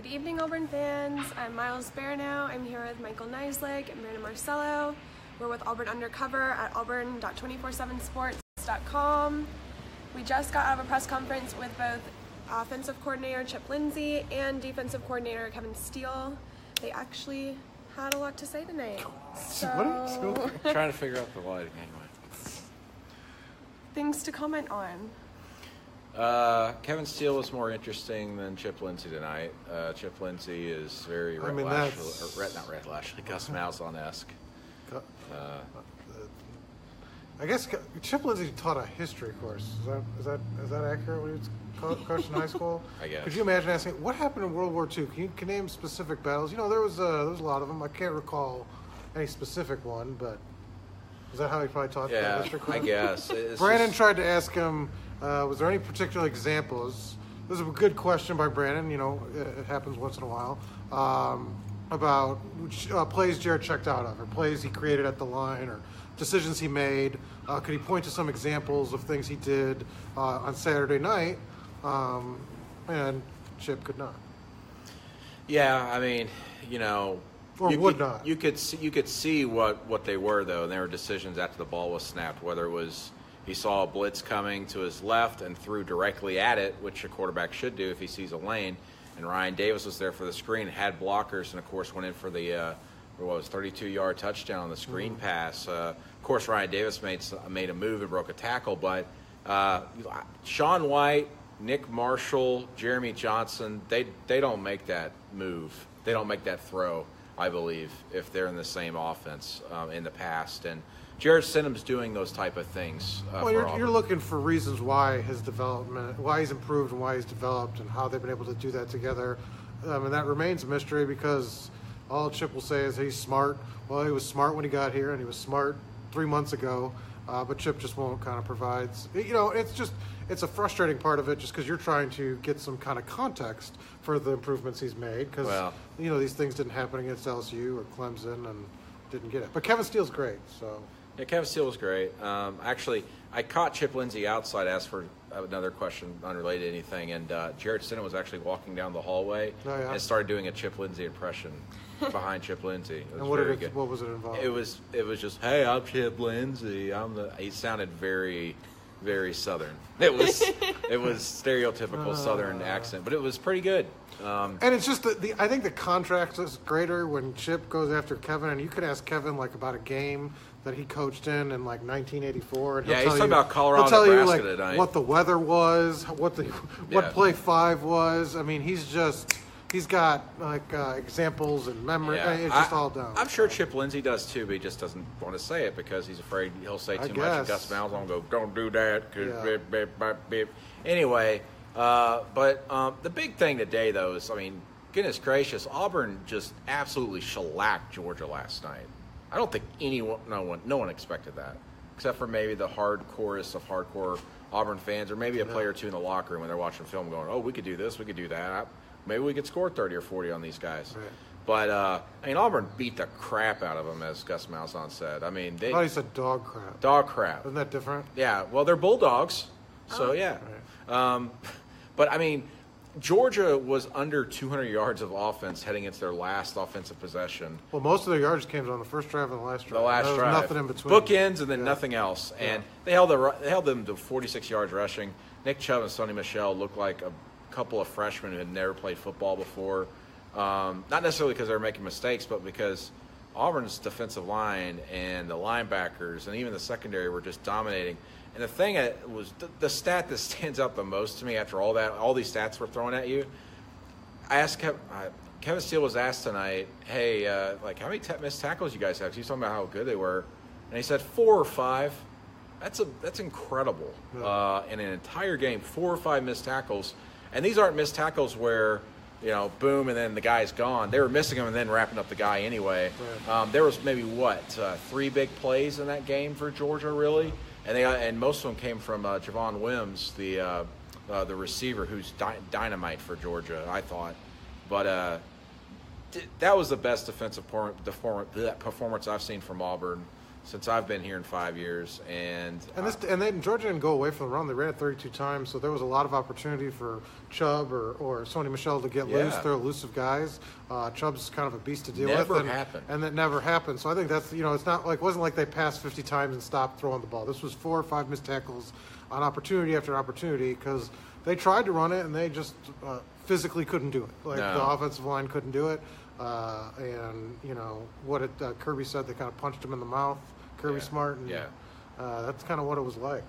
Good evening, Auburn fans. I'm Miles Baranow. I'm here with Michael Neislick and Brandon Marcello. We're with Auburn Undercover at auburn.247sports.com. We just got out of a press conference with both offensive coordinator Chip Lindsey and defensive coordinator Kevin Steele. They actually had a lot to say tonight. So, Trying to figure out the lighting anyway. Things to comment on. Kevin Steele was more interesting than Chip Lindsey tonight. Chip Lindsey is very Gus Malzahn-esque. I guess Chip Lindsey taught a history course. Is that accurate when he was coached in high school? I guess. Could you imagine asking what happened in World War II? Can you name specific battles? You know, there was a lot of them. I can't recall any specific one, but is that how he probably taught that history course? I guess. Brandon tried to ask him, was there any particular examples? This is a good question by Brandon. You know, it happens once in a while. About plays Jared checked out of, or plays he created at the line, or decisions he made. Could he point to some examples of things he did on Saturday night? And Chip could not. Yeah, I mean, you know, not. You could see what they were though, and they were decisions after the ball was snapped. Whether it was he saw a blitz coming to his left and threw directly at it, which a quarterback should do if he sees a lane. And Ryan Davis was there for the screen, had blockers, and of course went in for the 32-yard touchdown on the screen pass. Of course, Ryan Davis made a move and broke a tackle, but Sean White, Nick Marshall, Jeremy Johnson, they don't make that move. They don't make that throw, I believe, if they're in the same offense in the past. And Jared Stidham's doing those type of things. You're looking for reasons why his development, why he's improved and why he's developed, and how they've been able to do that together. And that remains a mystery because all Chip will say is he's smart. Well, he was smart when he got here, and he was smart 3 months ago. But Chip just won't kind of provide. You know, it's a frustrating part of it just because you're trying to get some kind of context for the improvements he's made because, you know, these things didn't happen against LSU or Clemson and didn't get it. But Kevin Steele's great, so. Yeah, Kevin Steele was great. Actually, I caught Chip Lindsey outside, asked for another question unrelated to anything, and Jared Stidham was actually walking down the hallway and started doing a Chip Lindsey impression behind Chip Lindsey. It was and what was it involved? It was just, hey, I'm Chip Lindsey. He sounded very, very Southern. It was stereotypical Southern accent, but it was pretty good. And it's just I think the contrast is greater when Chip goes after Kevin, and you could ask Kevin like about a game that he coached in like 1984, and he's talking about Colorado, he'll tell you Nebraska like tonight. What the weather was, what play 5 was. I mean, he's got like examples and memory. Yeah. It's just all down. I'm sure Chip Lindsey does too, but he just doesn't want to say it because he's afraid he'll say too much. And Gus Malzahn will go, "Don't do that." Anyway, but the big thing today, though, is goodness gracious, Auburn just absolutely shellacked Georgia last night. I don't think no one expected that, except for maybe the hardcorest of hardcore Auburn fans, or maybe a player or two in the locker room when they're watching film, going, "Oh, we could do this, we could do that. Maybe we could score 30 or 40 on these guys." Right. But Auburn beat the crap out of them, as Gus Malzahn said. I thought he said dog crap. Dog crap. Isn't that different? Yeah. Well, they're Bulldogs, so yeah. Right. But Georgia was under 200 yards of offense heading into their last offensive possession. Well, most of their yards came on the first drive and the last drive. There was nothing in between. Bookends and then nothing else. And they held them to 46 yards rushing. Nick Chubb and Sonny Michel looked like a couple of freshmen who had never played football before. Not necessarily because they were making mistakes, but because Auburn's defensive line and the linebackers and even the secondary were just dominating. And the thing was the stat that stands out the most to me after all these stats were thrown at you. I asked Kevin Steele was asked tonight, "Hey, how many missed tackles you guys have?" He was talking about how good they were, and he said 4 or 5. That's incredible. In an entire game, 4 or 5 missed tackles, and these aren't missed tackles where boom, and then the guy's gone. They were missing him and then wrapping up the guy anyway. Right. There was maybe 3 big plays in that game for Georgia, really. And most of them came from Javon Wims, the receiver, who's dynamite for Georgia, I thought. But that was the best defensive performance I've seen from Auburn since I've been here in 5 years. And Georgia didn't go away from the run. They ran it 32 times, so there was a lot of opportunity for Chubb or Sony Michel to get loose. They're elusive guys. Chubb's kind of a beast to deal with. Never happened. And that never happened. So I think that's, it's not like, it wasn't like they passed 50 times and stopped throwing the ball. This was 4 or 5 missed tackles on opportunity after opportunity because they tried to run it and they just physically couldn't do it. The offensive line couldn't do it. And what Kirby said, they kind of punched him in the mouth. Kirby Smart, and that's kind of what it was like.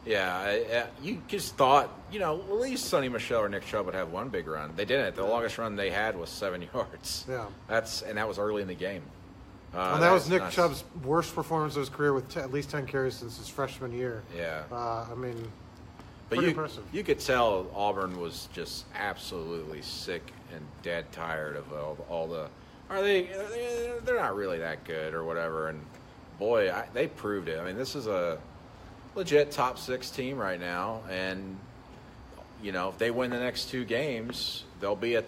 Yeah, you just thought, at least Sonny Michel or Nick Chubb would have one big run. They didn't. The longest run they had was 7 yards. Yeah, that was early in the game. And that was Nick Chubb's worst performance of his career with at least 10 carries since his freshman year. Yeah, pretty impressive. You could tell Auburn was just absolutely sick and dead tired of all the. They're not really that good or whatever, and. Boy, they proved it. I mean, this is a legit top 6 team right now, and if they win the next 2 games, they'll be a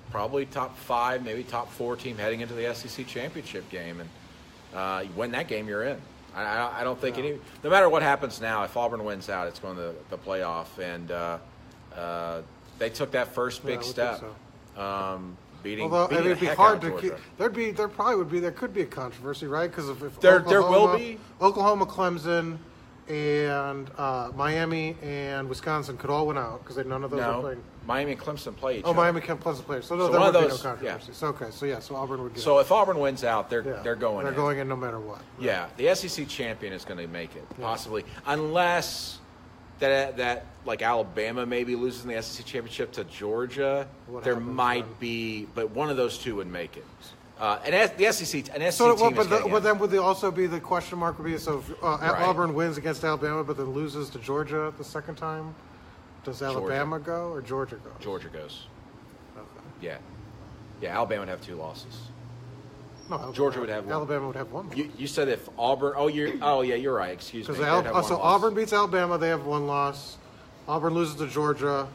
probably top 5, maybe top 4 team heading into the SEC championship game. And you win that game, you're in. I don't think no matter what happens now, if Auburn wins out, it's going to the playoff, and they took that first big step. Although it'd be hard to keep. There could be a controversy, right? Because if there will be Oklahoma, Clemson, and Miami and Wisconsin could all win out because none of those are playing. Miami and Clemson play each other. Miami and Clemson play. So there would be no controversy. Yeah. So Auburn would get. So if Auburn wins out, they're going. They're going in no matter what. Right? Yeah, the SEC champion is going to make it possibly, unless. That like Alabama maybe loses in the SEC championship to Georgia. There might be, but one of those two would make it. And the SEC team is but then would there also be the question mark would be if Auburn wins against Alabama but then loses to Georgia the second time? Does Alabama go or Georgia go? Georgia goes. Okay. Yeah. Alabama would have 2 losses. No, Georgia would have 1. Alabama would have 1. You said if Auburn. You're right. Excuse me. So Auburn beats Alabama, they have 1 loss. Auburn loses to Georgia.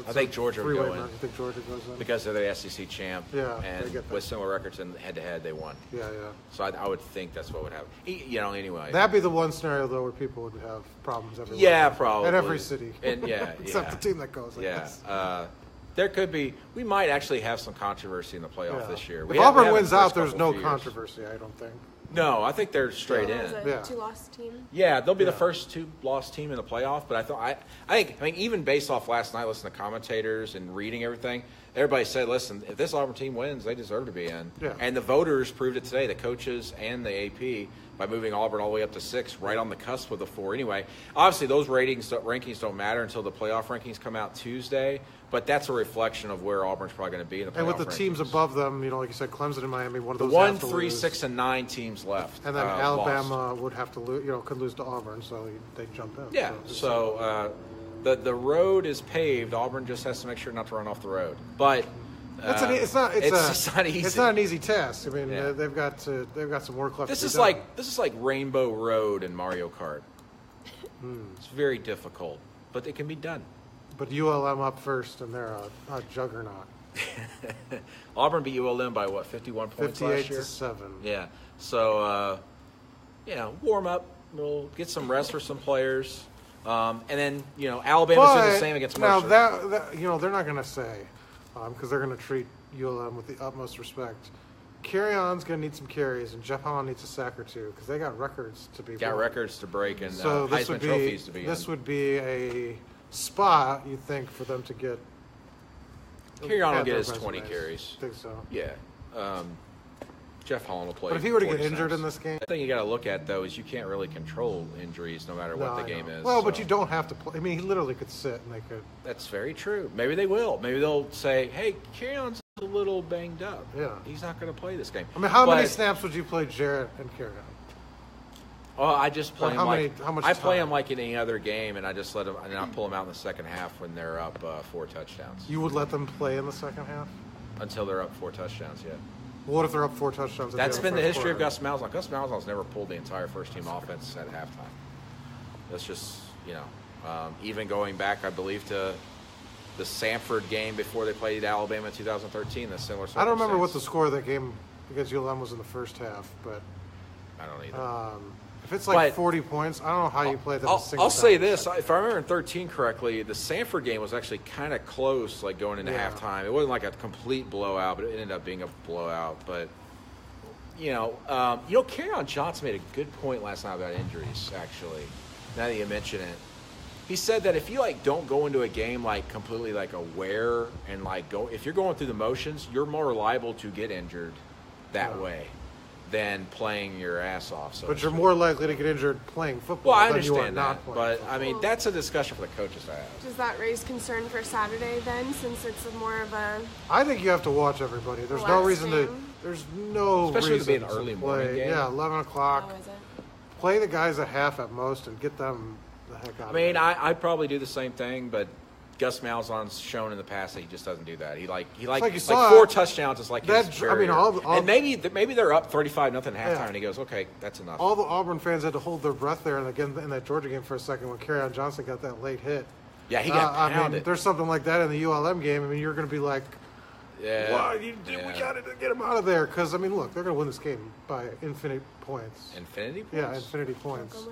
I think Georgia would go in. I think Georgia goes in because they're the SEC champ. Yeah, and with similar records in head-to-head, they won. Yeah. So I would think that's what would happen. Anyway. That'd be the one scenario though where people would have problems everywhere. Yeah, probably. At every city. And except the team that goes. There could be. We might actually have some controversy in the playoff this year. If Auburn wins out, there's no controversy. I don't think. No, I think they're straight in. As a 2-loss team. Yeah, they'll be the first 2-loss team in the playoff. But I think even based off last night, listening to commentators and reading everything, everybody said, "Listen, if this Auburn team wins, they deserve to be in." Yeah. And the voters proved it today. The coaches and the AP by moving Auburn all the way up to 6, right on the cusp of the 4. Anyway, obviously those rankings don't matter until the playoff rankings come out Tuesday. But that's a reflection of where Auburn's probably going to be in the playoff. And with the teams above them, like you said, Clemson and Miami, one of those. The 1, 3, 6, and 9 teams left. And then Alabama would have to lose. Could lose to Auburn, so they jump in. Yeah. So the road is paved. Auburn just has to make sure not to run off the road. But it's not easy. It's not an easy task. I mean, they've got some work left. This is like Rainbow Road in Mario Kart. It's very difficult, but it can be done. But ULM up first, and they're a juggernaut. Auburn beat ULM by what, 51 points last year? 58-7. Yeah. So, warm up. We'll get some rest for some players, and then Alabama's doing the same against Mercer. Now that they're not going to say because they're going to treat ULM with the utmost respect. Carry-on's going to need some carries, and Jeff Holland needs a sack or 2 because they got records to be. Records to break and so Heisman trophies to be. This would be a spot you think for them to get. Carry-on will get his 20 carries. I think so. Yeah. Jeff Holland will play. But if he were to get injured in this game, the thing you got to look at though is you can't really control injuries no matter what the game is. Well, but you don't have to play. I mean, he literally could sit and they could. That's very true. Maybe they will. Maybe they'll say, "Hey, Carry-on's a little banged up. Yeah, he's not going to play this game." I mean, how many snaps would you play Jarrett and Carry-on? Oh, I just play him how much I play him like in any other game, and I just let him. And I pull him out in the second half when they're up 4 touchdowns. You would let them play in the second half until they're up 4 touchdowns. Yeah. What if they're up 4 touchdowns? That's been the history of Gus Malzahn. Gus Malzahn's never pulled the entire first-team offense at halftime. That's just even going back, I believe, to the Samford game before they played Alabama in 2013. That's similar. I don't remember what the score of that game against ULM was in the first half, but I don't either. If it's like But 40 points, I don't know how you play them. I'll say this: if I remember in 13 correctly, the Sanford game was actually kind of close, like going into halftime. It wasn't like a complete blowout, but it ended up being a blowout. But Kerryon Johnson made a good point last night about injuries. Actually, now that you mention it, he said that if you don't go into a game completely aware and if you're going through the motions, you're more liable to get injured that way than playing your ass off. But you're more likely to get injured playing football. Well, I than you are understand that, not playing but football. I mean that's a discussion for the coaches to have. Does that raise concern for Saturday then, since it's more of a? I think you have to watch everybody. There's no reason to. There's no especially reason with it being an early to morning play. game. Yeah, 11 o'clock. Oh, is it? Play the guys at half at most and get them the heck out. I mean, of there. I'd probably do the same thing, but Gus Malzahn's shown in the past that he just doesn't do that. He like you like saw 4 touchdowns is like that. his I mean, barrier. all and maybe they're up 35-0 at halftime, and he goes, okay, that's enough. all the Auburn fans had to hold their breath there, and again in that Georgia game for a second when Kerryon Johnson got that late hit. Yeah, he got pounded. I mean, there's something like that in the ULM game. I mean, you're going to be like, yeah, "Wow, we got to get him out of there." Because I mean, look, they're going to win this game by infinite points. Infinity points? Yeah, infinity points.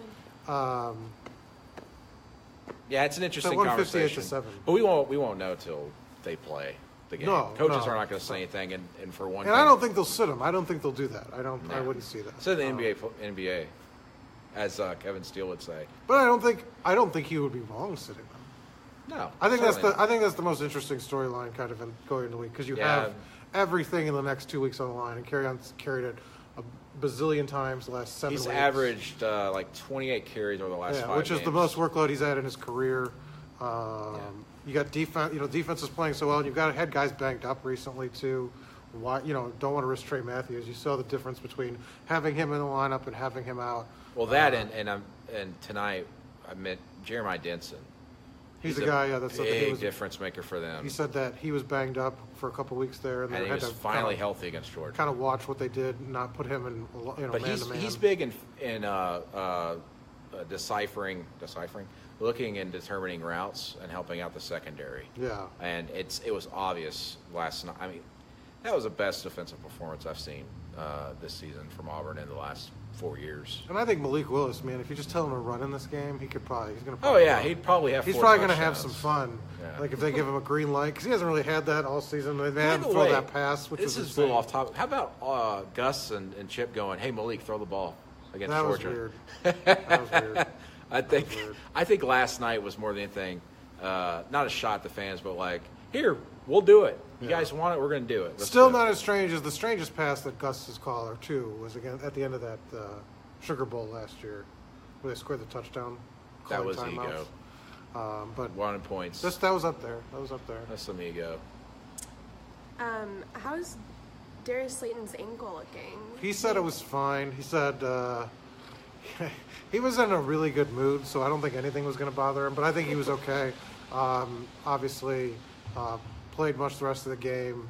Yeah, it's an interesting 158 conversation. to 7. But we won't know till they play the game. No, Coaches no. are not going to say anything, and for one And thing, I don't think they'll sit him. I don't think they'll do that. I wouldn't see that. So the NBA, as Kevin Steele would say. But I don't think he would be wrong sitting them. No, I think certainly that's the most interesting storyline kind of going into the week because you have everything in the next 2 weeks on the line, and Kerryon's carried it a bazillion times the last 7 He's weeks. averaged 28 carries over the last 5 which games. is the most workload he's had in his career. You got defense. Defense is playing so well, and you've had guys banged up recently too. Why don't want to risk Trey Matthews? You saw the difference between having him in the lineup and having him out. Well, that and tonight I met Jeremiah Denson. He's a guy. Yeah, that's big difference maker for them. He said that he was banged up for a couple weeks there, and they he had was to finally healthy against Georgia. Kind of watch what they did, not put him in But man to man. he's big in deciphering, looking and determining routes and helping out the secondary. Yeah, and it was obvious last night. I mean, that was the best defensive performance I've seen this season from Auburn in the last 4 years. And I think Malik Willis, man, if you just tell him to run in this game, he's going to. Oh yeah, he'd probably have. He's 4 probably going to touchdowns. have some fun. Yeah. Like if they give him a green light, because he hasn't really had that all season. They had him By the throw way, that pass, which this was is a little off topic. How about Gus and Chip going, "Hey Malik, throw the ball against that Georgia"? Was weird. That was weird. I think last night was more than anything, not a shot at the fans, but like, here, we'll do it. You guys want it, we're going to do it. Let's Still do it. not as strange as the strangest pass that Gus's caller too was again at the end of that Sugar Bowl last year, where they scored the touchdown. That was timeouts. ego. But 1 points. that was up there. That's some ego. How's Darius Slayton's ankle looking? He said it was fine. He said he was in a really good mood, so I don't think anything was going to bother him. But I think he was okay. Obviously, played much the rest of the game.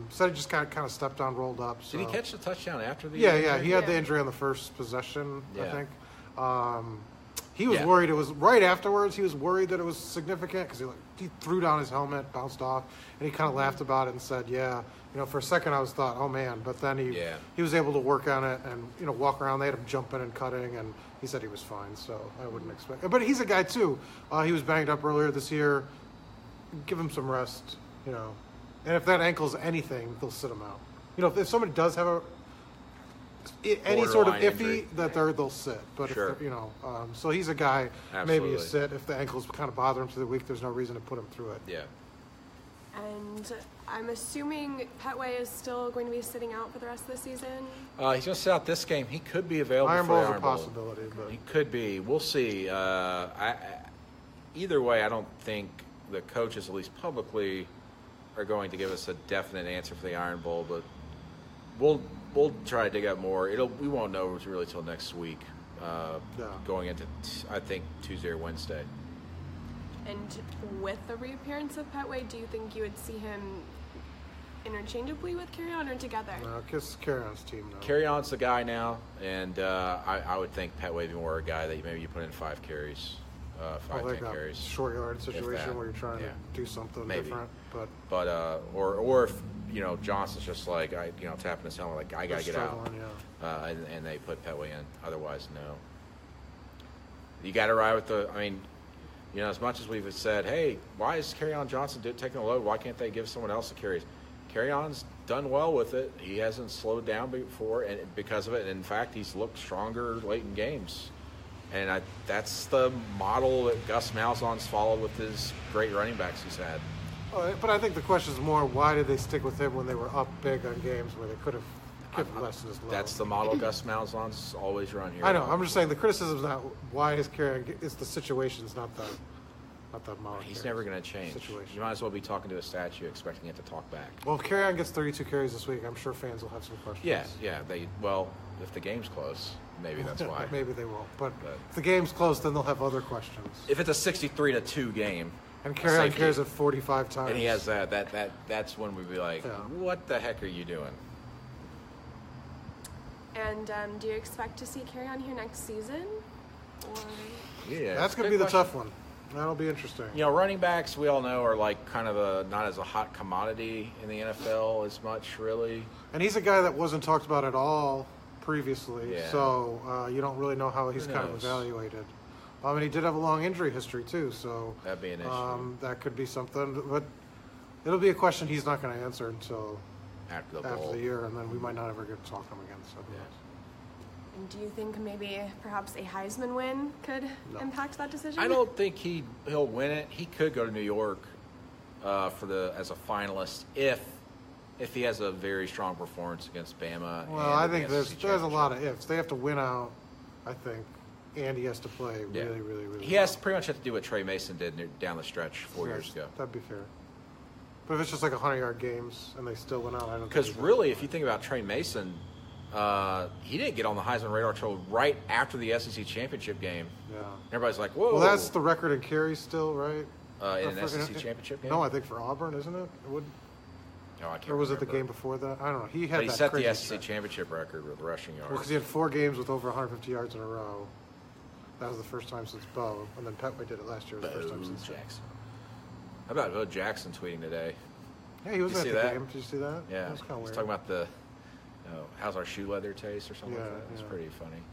Said he just kind of stepped on, rolled up. So. Did he catch the touchdown after the Yeah, injury? he had the injury on the first possession, I Yeah. think. He was worried. It was right afterwards. He was worried that it was significant because he threw down his helmet, bounced off, and he kind of laughed about it and said, "Yeah." For a second I thought, "Oh man," but then he was able to work on it and walk around. They had him jumping and cutting, and he said he was fine. So I wouldn't expect. But he's a guy too. He was banged up earlier this year. Give him some rest, And if that ankle's anything, they'll sit him out. If somebody does have any sort of Borderline iffy, injury. they'll sit. But Sure. if so he's a guy. Absolutely. Maybe you sit if the ankles kind of bother him through the week. There's no reason to put him through it. Yeah. And I'm assuming Petway is still going to be sitting out for the rest of the season. He's going to sit out this game. He could be available Iron for Bowl the is a Iron Bowl. possibility, but He could be. We'll see. Either way, I don't think the coaches, at least publicly, are going to give us a definite answer for the Iron Bowl. But we'll try to dig up more. We won't know really till next week. Going into I think Tuesday or Wednesday. And with the reappearance of Petway, do you think you would see him interchangeably with Kerryon or together? No, kiss Kerryon's team now. Kerryon's the guy now, and I would think Petway would be more a guy that maybe you put in 5 carries. 5, Well, 10 carries. short yard situation that, where you're trying yeah. to do something Maybe. different, but Or if Johnson's just like tapping his helmet like I gotta get out, struggling, and they put Petway in. Otherwise, no. You got to ride with the. I mean, as much as we've said, hey, why is Kerryon Johnson taking a load? Why can't they give someone else the carries? Kerryon's done well with it. He hasn't slowed down before, and because of it. And in fact, he's looked stronger late in games. And that's the model that Gus Malzahn's followed with his great running backs he's had. But I think the question is more, why did they stick with him when they were up big on games where they could have given less than his load? That's the model Gus Malzahn's always run here. I know. I'm just saying the criticism is not why his carry. It's the situations, not the model. He's never going to change. Situation. You might as well be talking to a statue expecting it to talk back. Well, if Kerryon gets 32 carries this week, I'm sure fans will have some questions. Yeah. If the game's close, maybe that's why. Maybe they won't. But if the game's close, then they'll have other questions. If it's a 63-2 game, and Kerryon carries it 45 times, and he has that's when we'd be like, what the heck are you doing? And do you expect to see Kerryon here next season? Or Yeah, that's going to be the tough one. That'll be interesting. Running backs, we all know, are like kind of not as a hot commodity in the NFL as much, really. And he's a guy that wasn't talked about at all previously, Yeah. so you don't really know how he's kind of evaluated. I mean, he did have a long injury history too, so that'd be an issue. That could be something, but it'll be a question he's not going to answer until after the year, and then we might not ever get to talk to him again. So. Yeah. And do you think maybe perhaps a Heisman win could impact that decision? I don't think he'll win it. He could go to New York as a finalist if he has a very strong performance against Bama. Well, I think there's a lot of ifs. They have to win out, I think, and he has to play really, really, really. He has pretty much have to do what Trey Mason did down the stretch 4 years ago. That'd be fair. But if it's just like 100-yard games and they still win out, I don't. Because really, if you think about Trey Mason, he didn't get on the Heisman radar until right after the SEC championship game. Yeah. Everybody's like, "Whoa!" Well, that's the record in carries still, right? In an SEC championship game. No, I think for Auburn, isn't it? It would. No, I can't. Or was remember. it the game before that? I don't know. He had. But he that set crazy the SEC stretch. championship record with rushing yards. Well, because he had 4 games with over 150 yards in a row. That was the first time since Bo, and then Petway did it last year. It was the first time since Jackson. How about Bo Jackson tweeting today? Yeah, he was Did at you the see that? game. Did you see that? Yeah, That was kind of he's weird. talking about the how's our shoe leather taste or something like that. It's Yeah. pretty funny.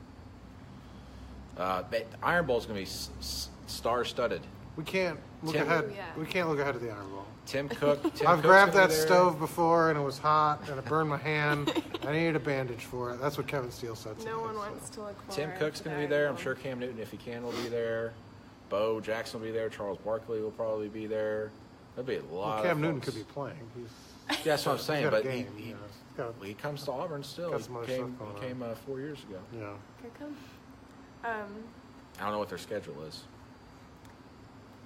But Iron Bowl's gonna be star-studded. We can't look Tim- ahead. Ooh, yeah. We can't look ahead of the Iron Bowl. Tim Cook. I've Cook's grabbed gonna that be there. stove before, and it was hot, and it burned my hand. I needed a bandage for it. That's what Kevin Steele said today. No one so. wants to look forward Tim Cook's to going to be that. there. I'm sure Cam Newton, if he can, will be there. Bo Jackson will be there. Charles Barkley will probably be there. There'll be a lot of Cam Newton folks. could be playing. Yeah, that's what I'm saying. He's got a But game, you know. He's got a- he comes to Auburn still. got some other He stuff came, going he came 4 years ago. Yeah. Could come. I don't know what their schedule is.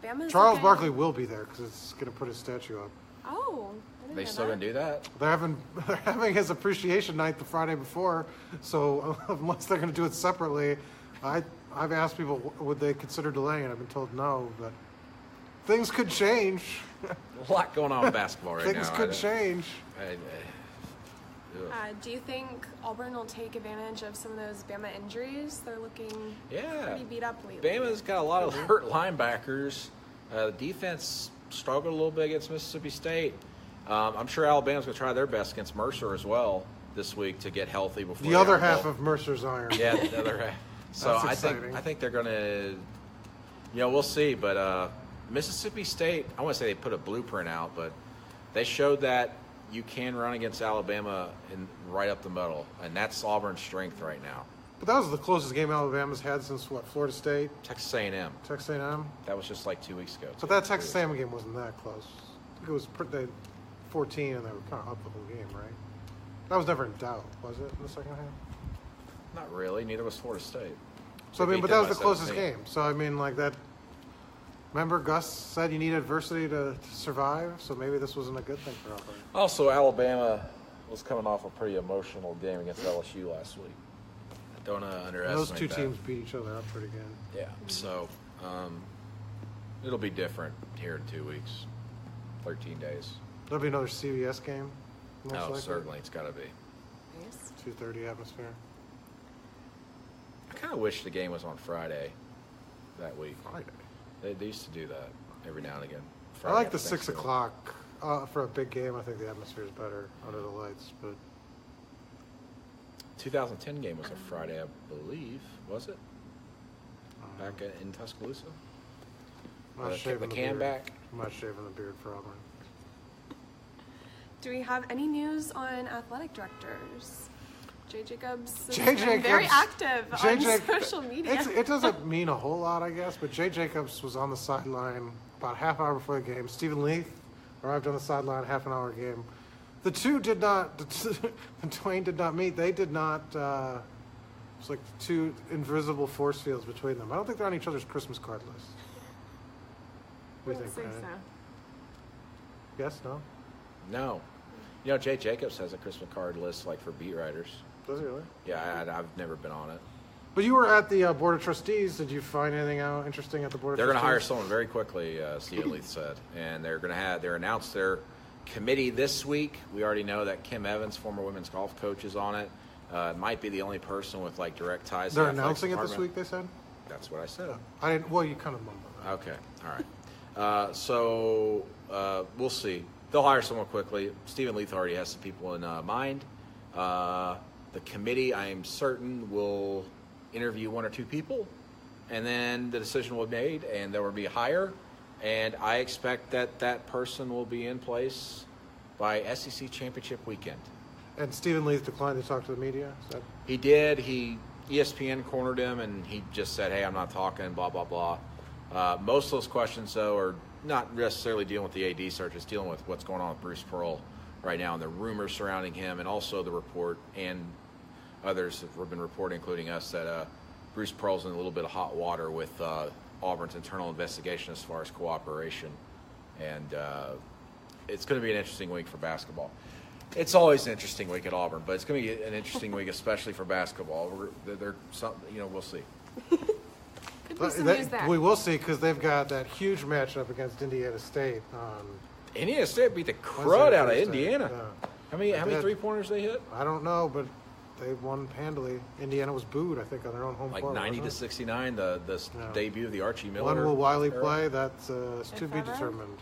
Bama's Charles looking- Barkley will be there because it's going to put his statue up. Oh, I didn't They know still that. going to do that? They're having his appreciation night the Friday before, so unless they're going to do it separately, I've asked people would they consider delaying it. I've been told no, but things could change. A lot going on in basketball right now. Things could change. Do you think Auburn will take advantage of some of those Bama injuries? They're looking pretty beat up lately. Bama's got a lot of hurt linebackers. The defense struggled a little bit against Mississippi State. I'm sure Alabama's going to try their best against Mercer as well this week to get healthy before The other Iron half Bowl. of Mercer's iron. Yeah, the other half. So That's I exciting. think they're going to, we'll see. But Mississippi State, I want to say they put a blueprint out, but they showed that you can run against Alabama and right up the middle, and that's Auburn's strength right now. But that was the closest game Alabama's had since what? Florida State, Texas A&M, Texas A&M. that was just like 2 weeks ago. But that Texas A&M game wasn't that close. I think it was they 14, and they were kind of up the whole game, right? That was never in doubt, was it, in the second half? Not really. Neither was Florida State. So I They mean, beat but that them was by the closest 17. game. So I mean, like that. Remember, Gus said you need adversity to survive. So maybe this wasn't a good thing for Auburn. Also, Alabama was coming off a pretty emotional game against LSU last week. Don't underestimate Those two that. teams beat each other up pretty good. Yeah. So it'll be different here in 2 weeks, 13 days. There'll be another CBS game. Most No, likely. certainly it's got to be. Nice. 2:30 atmosphere. I kind of wish the game was on Friday that week. Friday. They used to do that every now and again. I like the 6 o'clock for a big game. I think the atmosphere is better under the lights. But 2010 game was a Friday, I believe. Was it? Back in Tuscaloosa. I'm not shaving the the can beard. back. I'm not shaving the beard for Auburn. Do we have any news on athletic directors? Jay Jacobs has Jay been Jacobs, very active on Jacobs, social media. It doesn't mean a whole lot, I guess, but Jay Jacobs was on the sideline about half hour before the game. Stephen Leith arrived on the sideline half an hour game. The two did not, the twain did not meet. They did not, it's like two invisible force fields between them. I don't think they're on each other's Christmas card list. I What do don't you think, think Brandon? so. Yes, no? No. You know, Jay Jacobs has a Christmas card list like for beat writers. Does he really? Yeah, I've never been on it. But you were at the Board of Trustees. Did you find anything out interesting at the Board of They're going Trustees? to hire someone very quickly, Steve Leith said, and they're announced their committee this week. We already know that Kim Evans, former women's golf coach, is on it. Might be the only person with like direct ties. They're to the athletics announcing it this department. week, they said? That's what I said. I didn't, well, you kind of mumbled that. Okay, all right. So we'll see. They'll hire someone quickly. Stephen Leith already has some people in mind. The committee, I am certain, will interview one or two people, and then the decision will be made, and there will be a hire. And I expect that person will be in place by SEC Championship weekend. And Stephen Leith declined to talk to the media? Is that... He did. ESPN cornered him, and he just said, hey, I'm not talking, blah, blah, blah. Most of those questions, though, are not necessarily dealing with the AD search. It's dealing with what's going on with Bruce Pearl right now and the rumors surrounding him, and also the report, and others have been reporting, including us, that Bruce Pearl's in a little bit of hot water with Auburn's internal investigation as far as cooperation. And it's going to be an interesting week for basketball. It's always an interesting week at Auburn, but it's going to be an interesting week, especially for basketball. We'll see. Could be some news there. We will see, because they've got that huge matchup against Indiana State. Indiana State beat the crud Wednesday, out of Thursday. Indiana. Yeah. How many did. 3-pointers they hit? I don't know, but they won handily. Indiana was booed, I think, on their own home Like court. 90 to wasn't 69, the Yeah. debut of the Archie it? Miller. When will Wiley era. play? That's to If be ever? determined.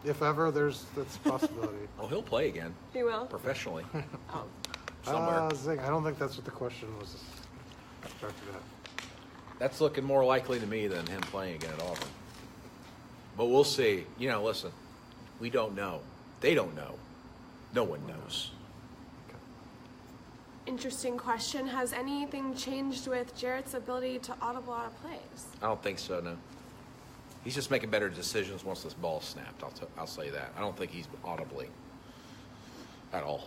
If ever, that's a possibility. Oh, he'll play again He will. professionally Oh. somewhere. Zing, I don't think that's what the question was directed at. That's looking more likely to me than him playing again at Auburn. But we'll see. Listen, we don't know. They don't know. No one knows. Interesting question. Has anything changed with Jarrett's ability to audible out of plays? I don't think so, no. He's just making better decisions once this ball snapped. I'll say that. I don't think he's audibly at all.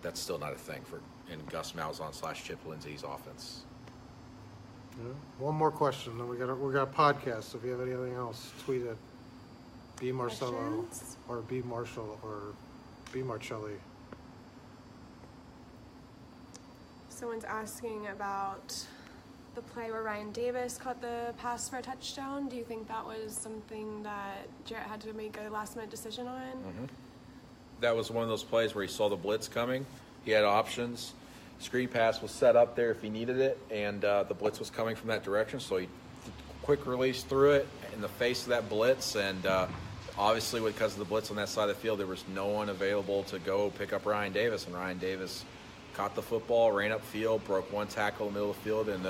That's still not a thing in Gus Malzahn / Chip Lindsey's offense. Yeah. One more question, then we got a podcast. So if you have anything else, tweet it. B Marcello Questions? or B Marshall or B Marcelli. Someone's asking about the play where Ryan Davis caught the pass for a touchdown. Do you think that was something that Jarrett had to make a last-minute decision on? Mm-hmm. That was one of those plays where he saw the blitz coming. He had options. Screen pass was set up there if he needed it, and the blitz was coming from that direction, so he quick release threw it in the face of that blitz, and obviously because of the blitz on that side of the field, there was no one available to go pick up Ryan Davis, and Ryan Davis caught the football, ran upfield, broke one tackle in the middle of the field, and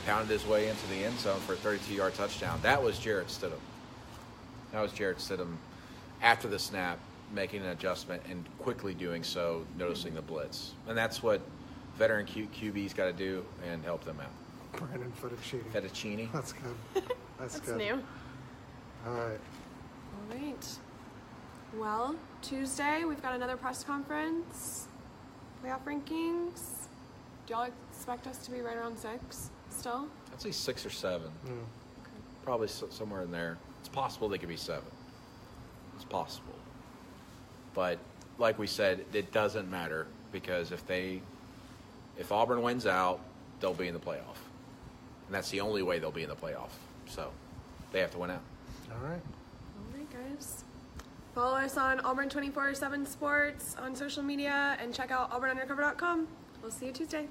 pounded his way into the end zone for a 32-yard touchdown. That was Jarrett Stidham. After the snap, making an adjustment and quickly doing so, noticing the blitz. And that's what veteran QB's got to do and help them out. Brandon Fettuccine. That's good. That's good. New. All right. All right. Well, Tuesday, we've got another press conference. Playoff rankings. Do y'all expect us to be right around 6 still? I'd say 6 or 7. Yeah. Probably somewhere in there. It's possible they could be 7. It's possible. But like we said, it doesn't matter, because if Auburn wins out, they'll be in the playoff. And that's the only way they'll be in the playoff. So they have to win out. All right. All right, guys. Follow us on Auburn 24/7 Sports on social media and check out auburnundercover.com. We'll see you Tuesday.